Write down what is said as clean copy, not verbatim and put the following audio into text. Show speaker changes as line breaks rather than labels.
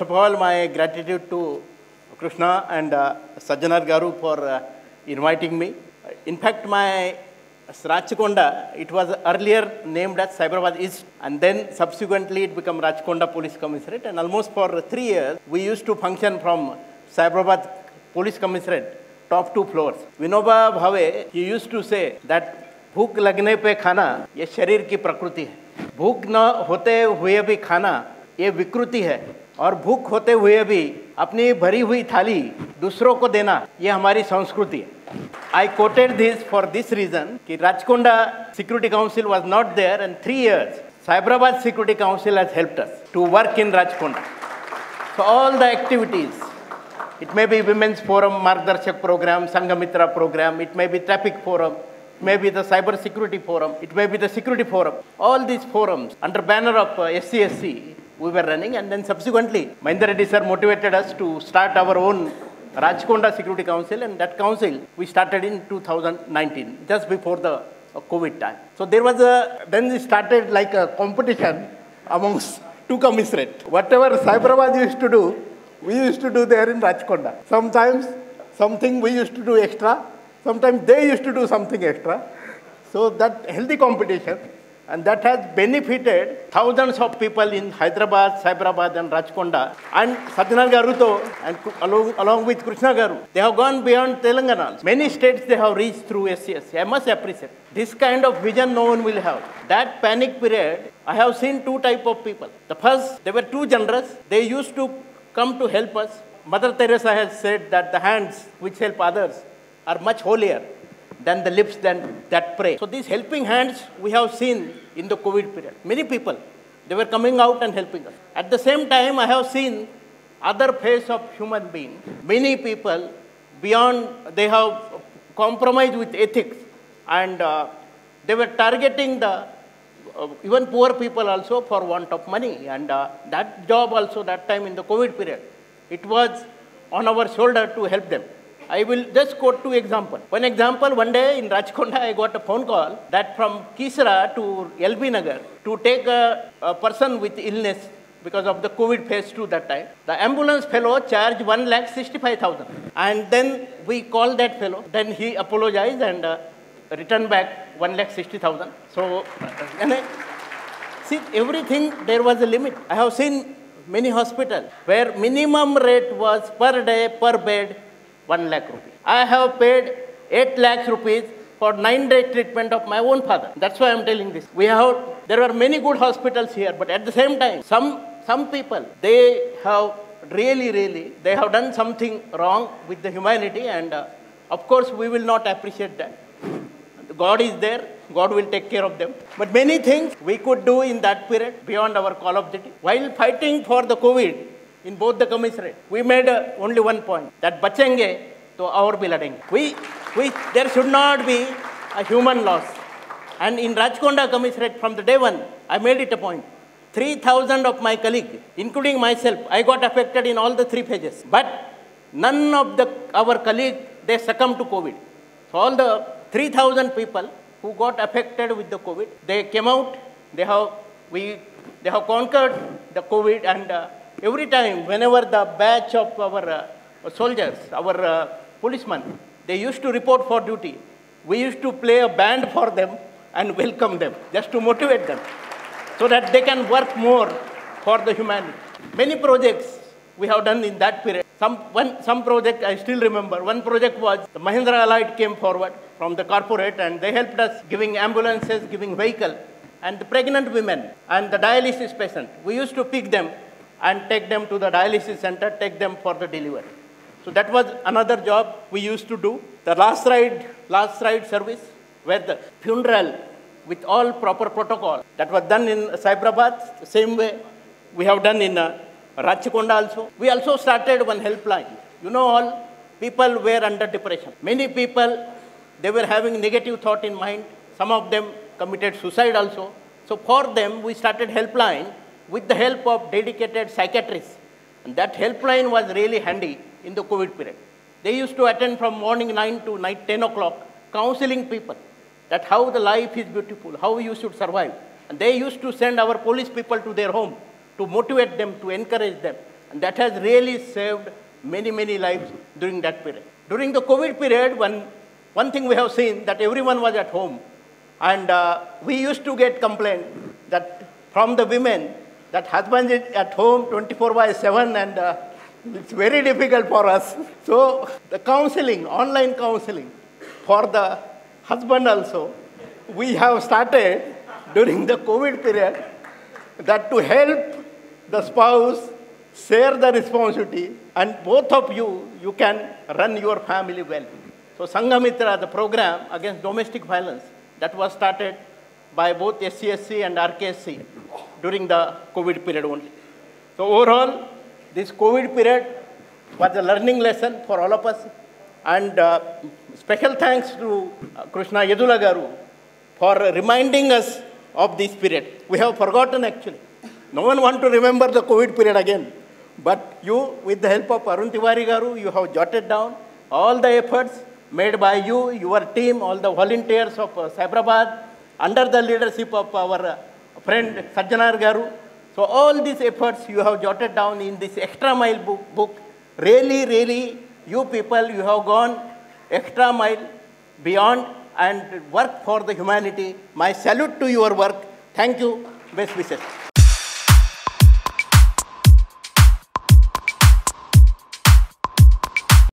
First of all, my gratitude to Krishna and Sajjanar Garu for inviting me. In fact, my Rachakonda, it was earlier named as Cyberabad East, and then subsequently it became Rachakonda Police Commissariat, and almost for 3 years, we used to function from Cyberabad Police Commissariat, top 2 floors. Vinoba Bhave, he used to say that भूख लगने पे खाना ये शरीर की प्रकृति है, भूख न होते हुए भी खाना ये विकृति है, और भूख होते हुए भी अपनी भरी हुई थाली दूसरों को देना ये हमारी संस्कृति है. I quoted this for this reason कि Rachakonda Security Council was not there, and 3 years Cyberabad Security Council has helped us to work in Rachakonda. So all the activities, it may be Women's Forum Margdarshak Program, Sanghamitra Program, it may be Traffic Forum, it may be the Cyber Security Forum, it may be the Security Forum. All these forums under banner of SCSC we were running, and then subsequently Mahendra Reddy sir motivated us to start our own Rachakonda Security Council, and that council we started in 2019, just before the COVID time. So there was then we started like a competition amongst 2 commissariats. Whatever Cyberabad used to do, we used to do there in Rachakonda. Sometimes something we used to do extra, sometimes they used to do something extra. So that healthy competition, and that has benefited thousands of people in Hyderabad, Cyberabad and Rachakonda. And Sajjanar Garu and along with Krishna Garu, they have gone beyond Telangana. Many states they have reached through SCSC. I must appreciate. This kind of vision no one will have. That panic period, I have seen 2 types of people. The first, they were too generous. They used to come to help us. Mother Teresa has said that the hands which help others are much holier than the lips that pray. So these helping hands we have seen in the COVID period. Many people, they were coming out and helping us. At the same time, I have seen other face of human being. Many people, beyond, they have compromised with ethics, and they were targeting the even poor people also for want of money. And that job also, that time in the COVID period, it was on our shoulder to help them. I will just quote 2 examples. One example, one day in Rachakonda, I got a phone call that from Kisra to LB Nagar to take a person with illness because of the COVID phase 2 that time. The ambulance fellow charged 1,65,000. And then we called that fellow. Then he apologized and returned back 1,60,000. So, see, everything, there was a limit. I have seen many hospitals where minimum rate was per day, per bed, 1 lakh rupees. I have paid 8 lakhs rupees for 9-day treatment of my own father. That's why I'm telling this. There are many good hospitals here, but at the same time, some people, they have really, they have done something wrong with the humanity, and of course, we will not appreciate that. God is there, God will take care of them. But many things we could do in that period beyond our call of duty. While fighting for the COVID, in both the commissariat, we made only one point, that bachenge to aur bhi ladenge. There should not be a human loss. And in Rachakonda commissariat, from the day 1, I made it a point. 3,000 of my colleagues, including myself, I got affected in all the 3 phases. But none of our colleagues, they succumbed to COVID. So all the 3,000 people who got affected with the COVID, they came out, they have conquered the COVID, and every time, whenever the batch of our soldiers, our policemen, they used to report for duty, we used to play a band for them and welcome them, just to motivate them, so that they can work more for the humanity. Many projects we have done in that period. Some project I still remember. One project was the Mahindra Allied came forward from the corporate, and they helped us giving ambulances, giving vehicle, and the pregnant women and the dialysis patient. We used to pick them and take them to the dialysis center, take them for the delivery. So that was another job we used to do. The last ride service, where the funeral with all proper protocol, that was done in Cyberabad, the same way we have done in Rachakonda also. We also started one helpline. You know, all people were under depression. Many people, they were having negative thought in mind. Some of them committed suicide also. So for them, we started helpline with the help of dedicated psychiatrists. And that helpline was really handy in the COVID period. They used to attend from morning 9 to night 10 o'clock, counseling people that how the life is beautiful, how you should survive. And they used to send our police people to their home to motivate them, to encourage them, And that has really saved many, many lives during that period. During the COVID period, one thing we have seen that everyone was at home. And we used to get complaint that from the women that husband is at home 24/7 and it's very difficult for us. So the counseling, online counseling for the husband also, we have started during the COVID period that to help the spouse share the responsibility and both of you can run your family well. So Sanghamitra, the program against domestic violence, that was started by both SCSC and RKSC during the COVID period only. So overall, this COVID period was a learning lesson for all of us. And special thanks to Krishna Yedula Garu for reminding us of this period. We have forgotten actually. No one wants to remember the COVID period again. But you, with the help of Arun Tiwari Garu, you have jotted down all the efforts made by you, your team, all the volunteers of Cyberabad, under the leadership of our friend Sajjanar Garu. So all these efforts you have jotted down in this extra mile book. Really, really, you people, you have gone extra mile beyond and work for the humanity. My salute to your work. Thank you. Best wishes.